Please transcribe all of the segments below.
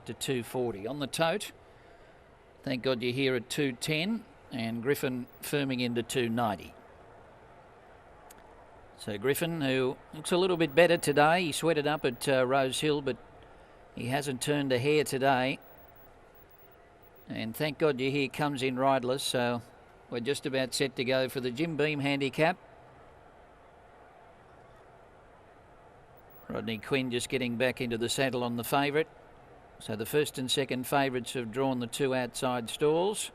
to 240. On the tote, Thank God You're Here at 210, and Griffin firming into 290. So Griffin, who looks a little bit better today, he sweated up at Rose Hill, but he hasn't turned a hair today. And Thank God You're Here comes in riderless, so we're just about set to go for the Jim Beam handicap. Rodney Quinn just getting back into the saddle on the favourite. So the first and second favourites have drawn the two outside stalls.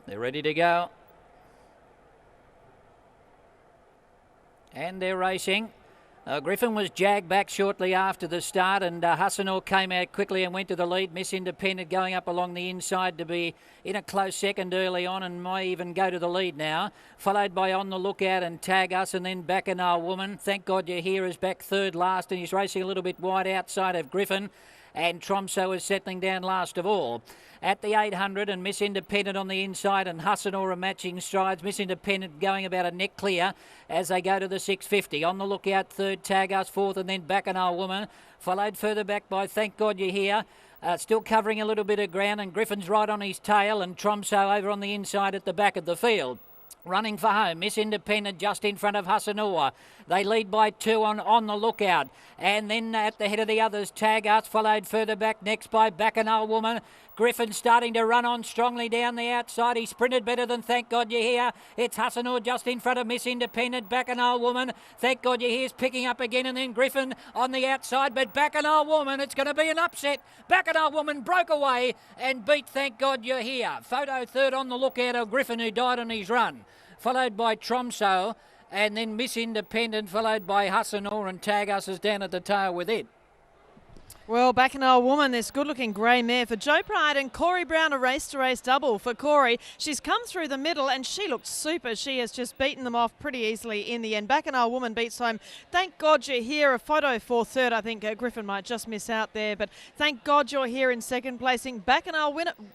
They're ready to go. And they're racing. Griffin was jagged back shortly after the start, and Hassanor came out quickly and went to the lead. Miss Independent going up along the inside to be in a close second early on and may even go to the lead now. Followed by On the Lookout and Tag Us, and then Bacchanal Woman. Thank God You're Here is back third last, and he's racing a little bit wide outside of Griffin. And Tromso is settling down last of all. At the 800, and Miss Independent on the inside, and Hassanor are matching strides. Miss Independent going about a neck clear as they go to the 650. On the Lookout, third, Tag Us, fourth, and then Bacchanal Woman. Followed further back by Thank God You're Here. Still covering a little bit of ground, and Griffin's right on his tail, and Tromso over on the inside at the back of the field. Running for home, Miss Independent just in front of Hassanor. They lead by two on the Lookout. And then at the head of the others, Tag Us, followed further back next by Bacchanal Woman. Griffin starting to run on strongly down the outside. He sprinted better than Thank God You're Here. It's Hassanor just in front of Miss Independent. Bacchanal Woman. Thank God You're Here's picking up again, and then Griffin on the outside. But Bacchanal Woman, it's going to be an upset. Bacchanal Woman broke away and beat Thank God You're Here. Photo third on the Lookout of Griffin, who died on his run. Followed by Tromso, and then Miss Independent, followed by Hassanor, and Tag Us is down at the tail with it. Well, Bacchanal Woman, this good-looking grey mare for Joe Pride, and Corey Brown, a race-to-race double for Corey. She's come through the middle, and she looked super. She has just beaten them off pretty easily in the end. Bacchanal Woman beats home Thank God You're Here, a photo for third. I think Griffin might just miss out there, but Thank God You're Here in second placing. Bacchanal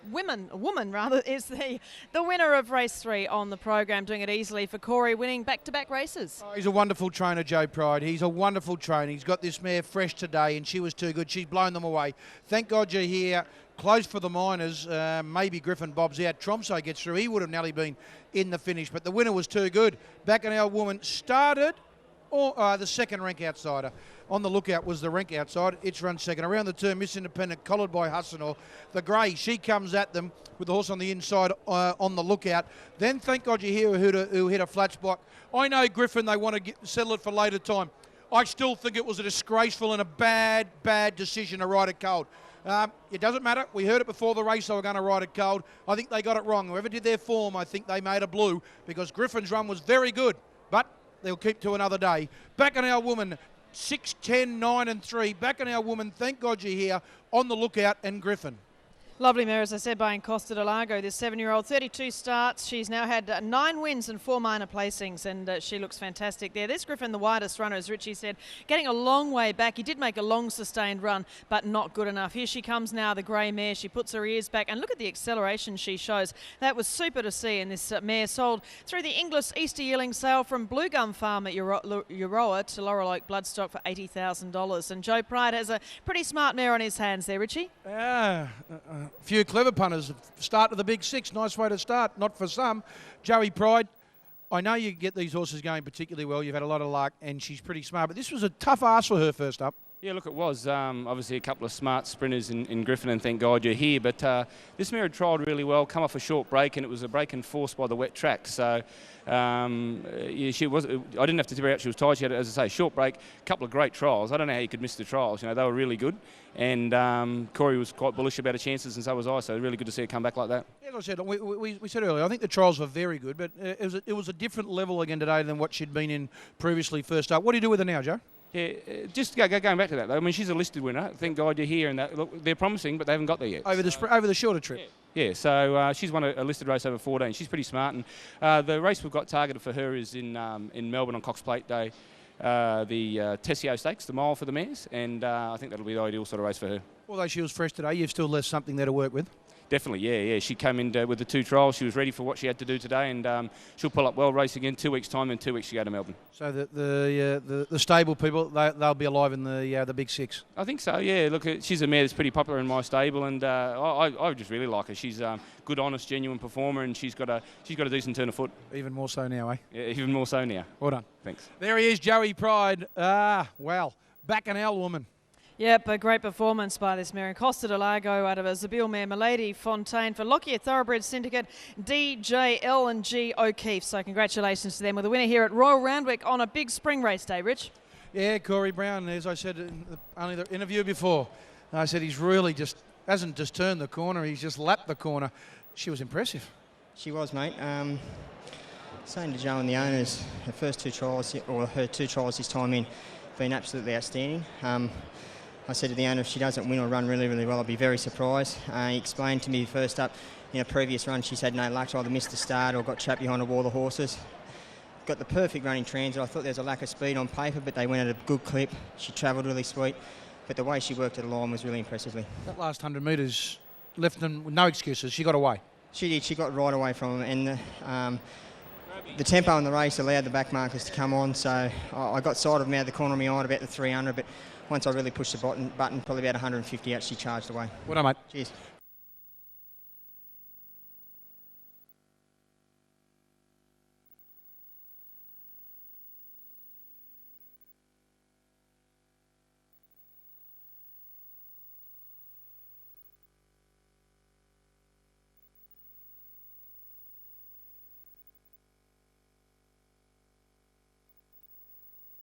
Woman is the winner of race 3 on the program, doing it easily for Corey, winning back-to-back races. Oh, he's a wonderful trainer, Joe Pride. He's a wonderful trainer. He's got this mare fresh today, and she was too good. She's blown them away. Thank God You're Here. Close for the Miners. Maybe Griffin bobs out. Tromso gets through. He would have nearly been in the finish, but the winner was too good. Bacchanal Woman started the second rank outsider. On the Lookout was the rank outside. It's run second. Around the turn, Miss Independent, collared by Hassanor. The grey, she comes at them with the horse on the inside on the Lookout. Then Thank God You're Here who hit a flat spot. I know Griffin, they want to settle it for later time. I still think it was a disgraceful and a bad decision to ride it cold. It doesn't matter. We heard it before the race they were going to ride it cold. I think they got it wrong. Whoever did their form, I think they made a blue, because Griffin's run was very good, but they'll keep to another day. Bacchanal Woman, 6, 10, 9 and 3. Bacchanal Woman, Thank God You're Here, On the Lookout, and Griffin. Lovely mare, as I said, by Costa de Lago, this 7-year-old, 32 starts. She's now had 9 wins and 4 minor placings, and she looks fantastic there. This Griffin, the widest runner, as Richie said, getting a long way back. He did make a long sustained run, but not good enough. Here she comes now, the grey mare. She puts her ears back, and look at the acceleration she shows. That was super to see, and this mare sold through the Inglis Easter yearling sale from Blue Gum Farm at Euroa to Laurel Oak Bloodstock for $80,000. And Joe Pride has a pretty smart mare on his hands there, Richie. Few clever punters start to the big 6. Nice way to start, not for some. Joey Pride, I know you get these horses going particularly well. You've had a lot of luck, and she's pretty smart. But this was a tough ask for her first up. Yeah, look, it was. Obviously, a couple of smart sprinters in Griffin, and Thank God You're Here. But this mare had trialled really well, come off a short break, and it was a break enforced by the wet track. So, yeah, she was. I didn't have to worry out she was tired. She had, as I say, short break, a couple of great trials. I don't know how you could miss the trials. You know, they were really good. And Corey was quite bullish about her chances, and so was I. So really good to see her come back like that. Yeah, as I said, we said earlier, I think the trials were very good, but it was a different level again today than what she'd been in previously first up. What do you do with her now, Joe? Yeah, just going back to that though. I mean, she's a listed winner. Thank God You're Here, and that, look, they're promising, but they haven't got there yet. Over the shorter trip. Yeah. So she's won a listed race over 14. She's pretty smart, and the race we've got targeted for her is in Melbourne on Cox Plate Day. The Tessio Stakes, the mile for the mares, and I think that'll be the ideal sort of race for her. Although she was fresh today, you've still left something there to work with. Definitely, yeah. She came in with the 2 trials. She was ready for what she had to do today, and she'll pull up well, race again 2 weeks' time, and 2 weeks to go to Melbourne. So the stable people, they'll be alive in the Big Six. I think so, yeah. Look, she's a mare that's pretty popular in my stable, and I just really like her. She's a good, honest, genuine performer, and she's got a decent turn of foot. Even more so now, eh? Yeah, even more so now. Well done. Thanks. There he is, Joey Pride. Well, Bacchanal woman. Yep, a great performance by this mare. Costa del Lago out of a Zabille mare, Milady Fontaine for Lockyer Thoroughbred Syndicate, DJL and G O'Keefe. So congratulations to them with a winner here at Royal Randwick on a big spring race day, Rich. Yeah, Corey Brown, as I said in only the interview before, I said he's really hasn't just turned the corner, he's just lapped the corner. She was impressive. She was, mate. Saying to Joe and the owners, her first 2 trials, or her 2 trials this time in, been absolutely outstanding. I said to the owner, if she doesn't win or run really, really well, I'll be very surprised. He explained to me first up, in a previous run, she's had no luck, either missed the start or got trapped behind a wall of horses. Got the perfect running transit. I thought there was a lack of speed on paper, but they went at a good clip. She travelled really sweet, but the way she worked at the line was really impressively. That last 100 metres left them with no excuses. She got away. She did. She got right away from them, and the tempo in the race allowed the back markers to come on, so I got sight of them out of the corner of my eye at about the 300, but once I really pushed the button, probably about 150 out, she charged away. Well done, mate. Cheers.